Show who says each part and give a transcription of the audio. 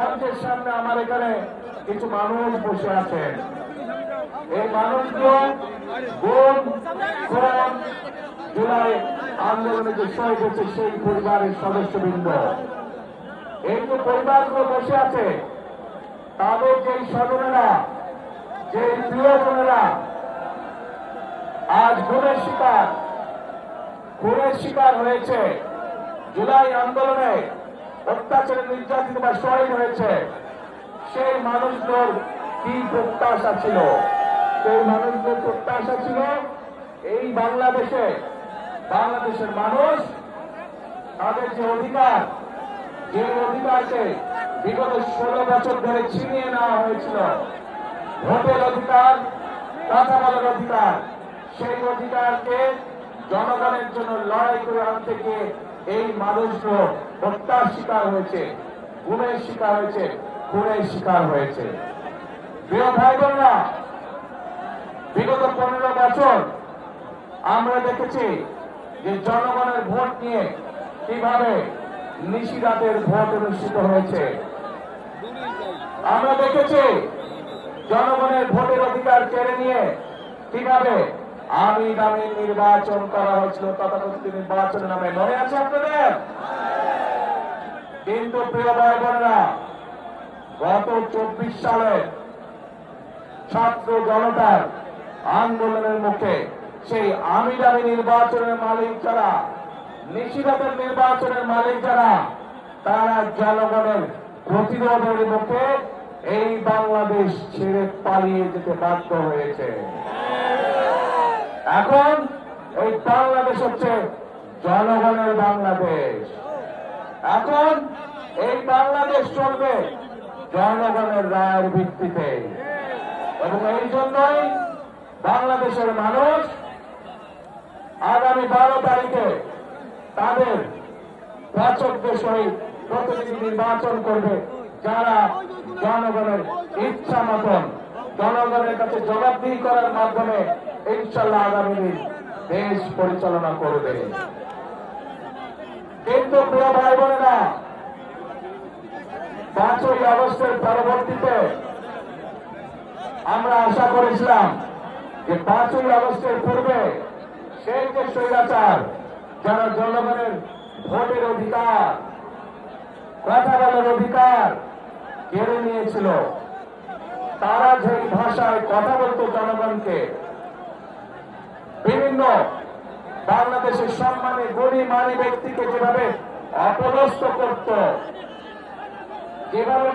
Speaker 1: মঞ্চের সামনে আমার এখানে কিছু মানুষ বসে আছেন। এই মানুষগুলো জুলাই আন্দোলনে যে শহীদ হয়েছে সেই পরিবারের সদস্যবৃন্দ। এই যে পরিবারগুলো বসে আছে, তাদের যে স্বজনেরা, যে প্রিয়জনেরা আজ খুনের শিকার হয়েছে, জুলাই আন্দোলনে অত্যাচারে নির্যাতিত বা শহীদ হয়েছে, সেই মানুষগুলোর কি প্রত্যাশা ছিল? সেই মানুষদের প্রত্যাশা ছিল এই বাংলাদেশের মানুষ তাদের যে অধিকারকে বিগত 16 বছর ধরে ছিনিয়ে নেওয়া হয়েছিল, ভোটের অধিকার, কথা বলার অধিকার, সেই অধিকারকে জনগণের জন্য লড়াই করে আনতে গিয়ে এই মানুষগুলো হত্যার শিকার হয়েছে, গুমের শিকার হয়েছে, খুনের শিকার হয়েছে। প্রিয় ভাই বোনরা, বিগত 15 বছর আমরা দেখেছি যে জনগণের ভোট নিয়ে কিভাবে নিশিরাতের ভোট অনুষ্ঠিত হয়েছে। আমরা দেখেছি জনগণের ভোটের অধিকার কেড়ে নিয়ে কিভাবে আমি দামি নির্বাচন করা হয়েছিল, তথাকথিত নির্বাচনের নামে। মনে আছে আপনাদের? কিন্তু প্রিয় ভাই বোনেরা, গত 24 সালে ছাত্র জনতার আন্দোলনের মুখে সেই আমি দামি নির্বাচনের মালিক যারা, নিশিরাতের নির্বাচনের মালিক যারা, তারা জনগণের প্রতিরোধের মুখে এই বাংলাদেশ ছেড়ে পালিয়ে যেতে বাধ্য হয়েছে। এখন এই বাংলাদেশ হচ্ছে জনগণের বাংলাদেশ। এখন এই বাংলাদেশ চলবে জনগণের রায়ের ভিত্তিতে, এবং এই জন্যই বাংলাদেশের মানুষ আগামী 12 তারিখে তাদের বাচকদের সহিত প্রতিনিধি নির্বাচন করবে, যারা জনগণের ইচ্ছা মতন জনগণের কাছে জবাবদিহি করার মাধ্যমে ইনশাল্লাহ আগামী দিন দেশ পরিচালনা করবে। কিন্তু প্রিয় ভাই বোনেরা, 5ই আগস্টের পরবর্তীতে আমরা আশা করেছিলাম যে 5ই আগস্টের পূর্বে সেই যে স্বৈরাচার, যারা জনগণের ভোটের অধিকার, কথা বলার অধিকার কেড়ে নিয়েছিল, তারা যে ভাষায় কথা বলতো জনগণকে, বিভিন্ন বাংলাদেশের সম্মানী গণিমানী ব্যক্তিকে যেভাবে অপদস্থ করত, যেভাবে